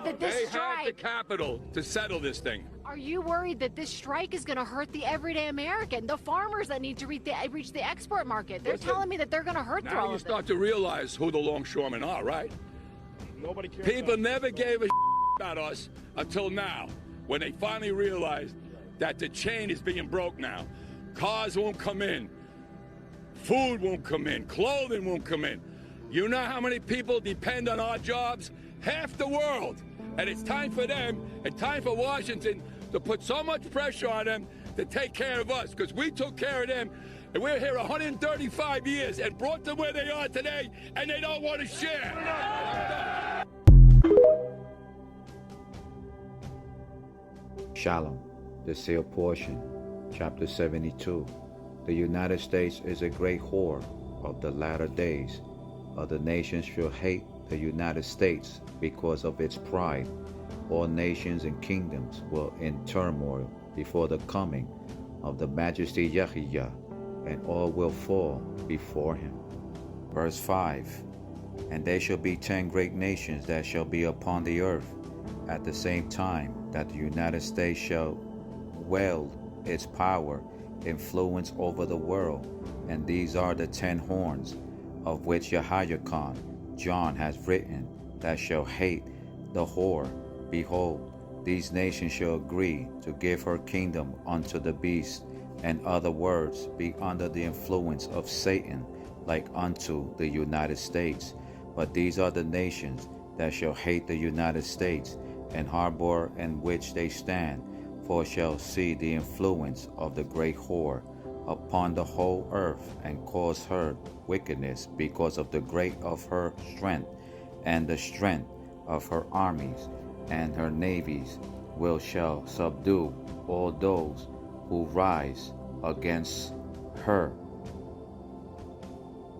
that this They have strike... the capital to settle this thing. Are you worried that this strike is going to hurt the everyday American, the farmers that need to reach the export market? They're telling me that they're going to hurt through all Now you of start this. to realize who the longshoremen are, right? Nobody cares. People never gave a about us until now, when they finally realized that the chain is being broke now. Cars won't come in. Food won't come in. Clothing won't come in. You know how many people depend on our jobs? Half the world. And it's time for them and time for Washington to put so much pressure on them to take care of us, because we took care of them, and we're here 135 years and brought them where they are today, and they don't want to share. Shalom, the sealed portion, chapter 72. The United States is a great whore of the latter days. Other nations shall hate the United States because of its pride. All nations and kingdoms will in turmoil before the coming of the majesty Yahuwah, and all will fall before him. Verse 5. And there shall be 10 great nations that shall be upon the earth, at the same time that the United States shall wield its power, influence over the world. And these are the 10 horns, of which Jehoiakim, John has written, that shall hate the whore. Behold, these nations shall agree to give her kingdom unto the beast, and other words, be under the influence of Satan, like unto the United States. But these are the nations that shall hate the United States, and harbor in which they stand, for shall see the influence of the great whore upon the whole earth, and cause her wickedness because of the great of her strength, and the strength of her armies, and her navies shall subdue all those who rise against her.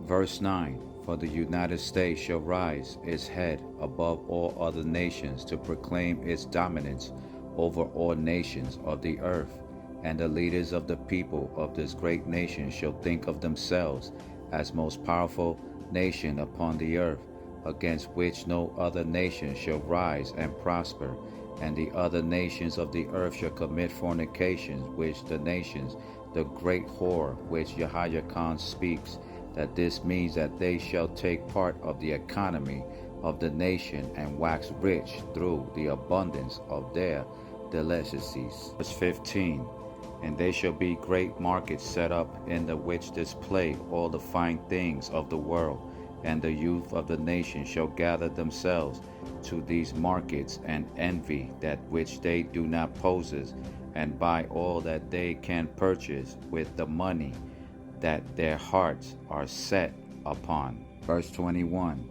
Verse 9. For the United States shall rise its head above all other nations to proclaim its dominance over all nations of the earth. And the leaders of the people of this great nation shall think of themselves as most powerful nation upon the earth, against which no other nation shall rise and prosper. And the other nations of the earth shall commit fornications, which the nations, the great whore which Jehoiakim speaks, that this means that they shall take part of the economy of the nation and wax rich through the abundance of their delicacies. Verse 15. And there shall be great markets set up, in the which display all the fine things of the world, and the youth of the nation shall gather themselves to these markets, and envy that which they do not possess, and buy all that they can purchase with the money that their hearts are set upon. Verse 21.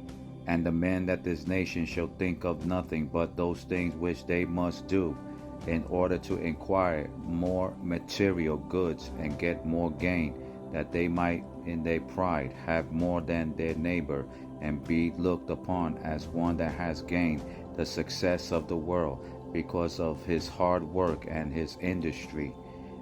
And the men that this nation shall think of nothing but those things which they must do, in order to acquire more material goods and get more gain, that they might in their pride have more than their neighbor, and be looked upon as one that has gained the success of the world, because of his hard work and his industry.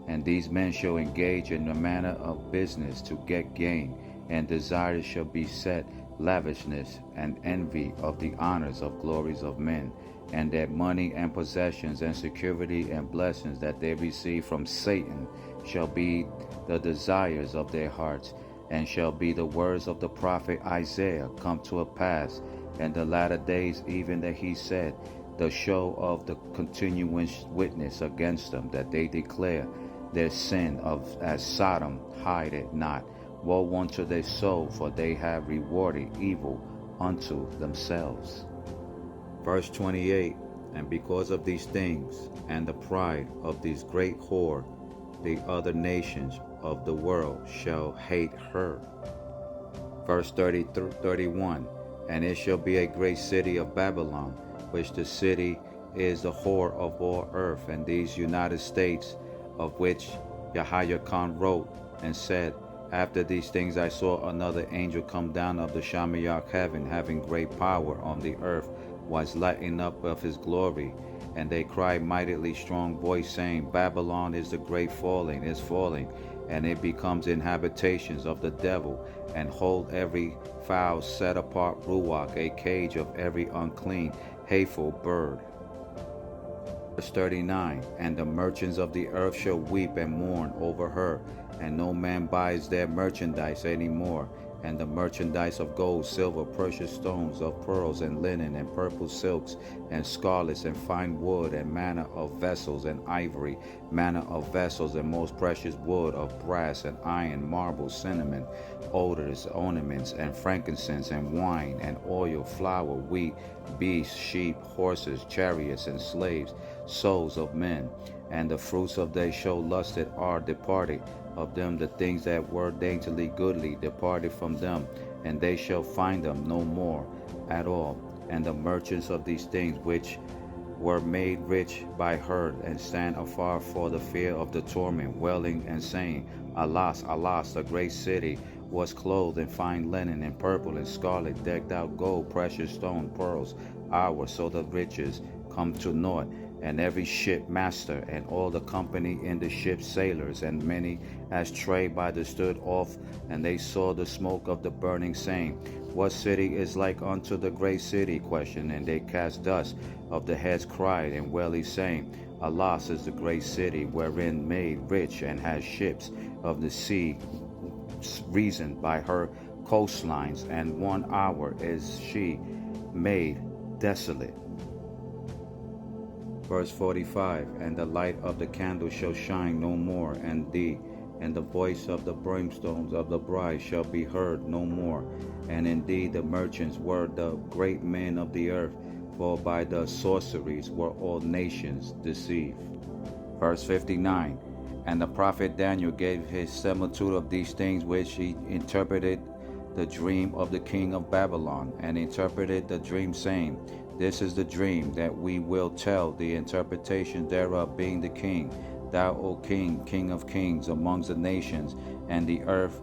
And these men shall engage in the manner of business to get gain, and desires shall be set lavishness and envy of the honors of glories of men, and that money and possessions and security and blessings that they receive from Satan shall be the desires of their hearts, and shall be the words of the prophet Isaiah come to a pass in the latter days, even that he said, the show of the continuous witness against them, that they declare their sin of as Sodom, hide it not. Woe unto their soul, for they have rewarded evil unto themselves. Verse 28. And because of these things, and the pride of these great whore, the other nations of the world shall hate her. Verse 30 through 31. And it shall be a great city of Babylon, which the city is the whore of all earth, and these United States, of which Jehoiakim wrote and said, after these things I saw another angel come down of the Shamayak heaven, having great power on the earth, was lighting up of his glory. And they cried mightily strong voice, saying, Babylon is the great falling, is falling, and it becomes inhabitations of the devil, and hold every fowl set apart ruach, a cage of every unclean, hateful bird. Verse 39, and the merchants of the earth shall weep and mourn over her, and no man buys their merchandise any more. And the merchandise of gold, silver, precious stones, of pearls and linen and purple silks and scarlets and fine wood and manner of vessels and ivory, manner of vessels and most precious wood of brass and iron, marble, cinnamon, odors, ornaments and frankincense and wine and oil, flour, wheat, beasts, sheep, horses, chariots and slaves, souls of men. And the fruits of their show lusted are departed. Of them the things that were daintily goodly departed from them, and they shall find them no more at all. And the merchants of these things which were made rich by her, and stand afar for the fear of the torment, wailing and saying, Alas, alas, the great city was clothed in fine linen and purple and scarlet, decked out gold, precious stone, pearls, ours, so the riches come to naught. And every ship master and all the company in the ship's sailors, and many as trade by the stood off, and they saw the smoke of the burning, saying, What city is like unto the great city? Question, and they cast dust of the heads, cried and wailed, saying, Alas is the great city, wherein made rich, and has ships of the sea, reasoned by her coastlines, and 1 hour is she made desolate. Verse 45, and the light of the candle shall shine no more, and the voice of the brimstones of the bride shall be heard no more. And indeed the merchants were the great men of the earth, for by the sorceries were all nations deceived. Verse 59, and the prophet Daniel gave his similitude of these things, which he interpreted the dream of the king of Babylon, and interpreted the dream, saying, This is the dream that we will tell, the interpretation thereof being the king. Thou, O king, king of kings amongst the nations, and the earth,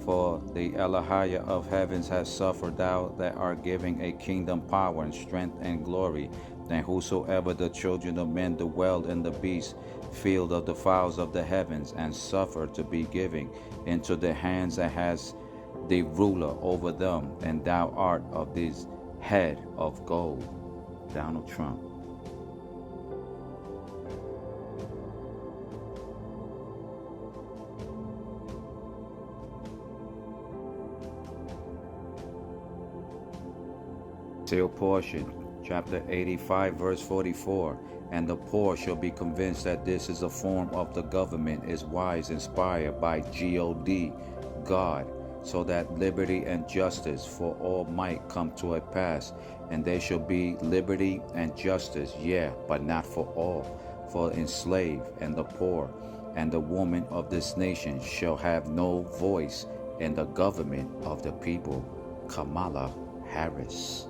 for the Elohim of heavens has suffered, thou that art giving a kingdom, power, and strength, and glory. And whosoever the children of men dwell in the beast, field of the fowls of the heavens, and suffer to be given into the hands that has the ruler over them, and thou art of this head of gold. Donald Trump. Seal portion, chapter 85, verse 44. And the poor shall be convinced that this is a form of the government, is wise, inspired by God, so that liberty and justice for all might come to a pass. And there shall be liberty and justice, yea, but not for all, for the enslaved and the poor, and the woman of this nation shall have no voice in the government of the people. Kamala Harris.